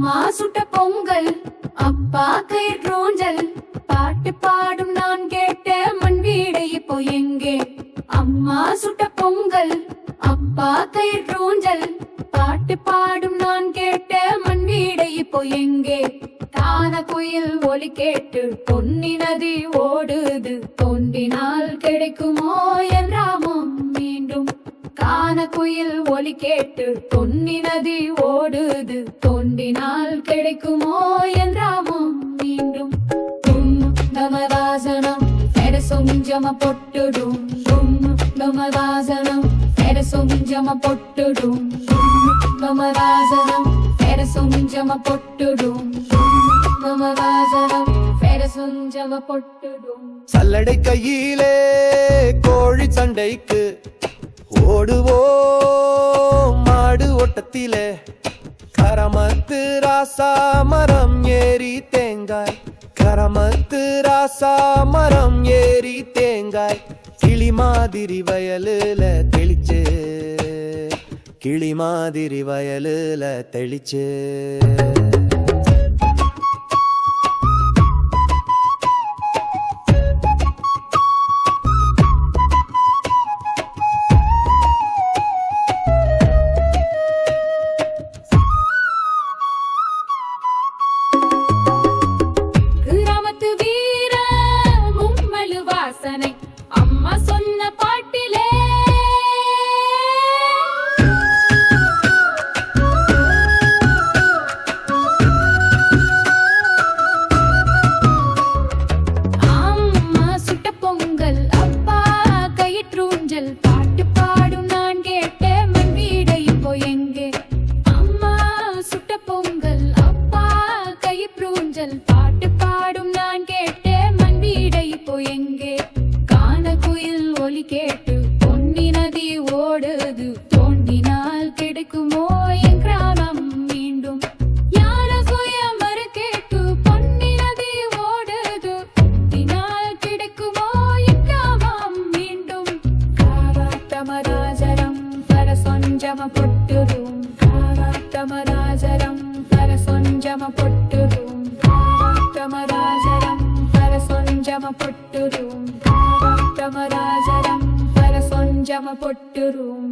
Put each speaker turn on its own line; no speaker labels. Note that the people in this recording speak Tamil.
அம்மா சுட்ட பொங்கல் அப்பா கயிற்றூஞ்சல் பாட்டு பாடும் நான் கேட்ட மண் வீடு இப்போ எங்கே? அம்மா சுட்ட பொங்கல் அப்பா கயிற்றூஞ்சல் பாட்டு பாடும் நான் கேட்ட மண் வீடு இப்போ எங்கே? தான குயில் ஒலி கேட்டு பொன்னி நதி ஓடுது, தோண்டினால் கிடைக்குமோ என்றாமம் மீண்டும். கான குயில் ஒலி கேட்டு பொன்னி நதி ஓடுது, தோண்டினால் கிடைக்குமோ என்றாமம் மீண்டும். வாசனம் பெரசொஞ்சம பொட்டுடும், வாசனம் பெரசொஞ்சம பொட்டுடும், வாசனம் பெரசொஞ்சம பொட்டுடும், வாசனம் பெரசொஞ்சம பொட்டுடும்.
சல்லடை கையிலே கோழி சண்டைக்கு ஓடுவோம் மாடு ஓட்டத்திலே. கரமத்து ராசா மரம் ஏறி தேங்காய், கரமத்து ராசா மரம் ஏறி தேங்காய். கிளி மாதிரி வயலுல தெளிச்சு, கிளி மாதிரி வயலுல தெளிச்சு.
அம்மா சொன்ன பாட்டிலே அம்மா சுட்ட பொங்கல் அப்பா கயிற்றூஞ்சல் பாட்டு பாடும் நான் கேட்ட மண் வீடு இப்போ எங்கே? அம்மா சுட்ட பொங்கல் அப்பா கயிற்றூஞ்சல் பாட்டு பாடும் நான் கேட்ட மண் வீடு இப்போ எங்கே? குயில் ஒலி கேட்டு பொன்னி நதி ஓடுது, தோண்டினால் கிடைக்குமோ என் கிராமம் மீண்டும். யார சுயமறு கேட்டு பொன்னி நதி ஓடுது, தோண்டினால் கிடைக்குமோ என் கிராமம் மீண்டும். காராத்தமராஜரம் பரசொஞ்சம பொட்டுடும், காராத்தமராஜரம் பரசொஞ்சம பொட்டுடும், காராத்தமராஜரம் பரசொஞ்சம பொட்டுடும், ராஜரம் பரசொஞ்சம பொட்டுரும்.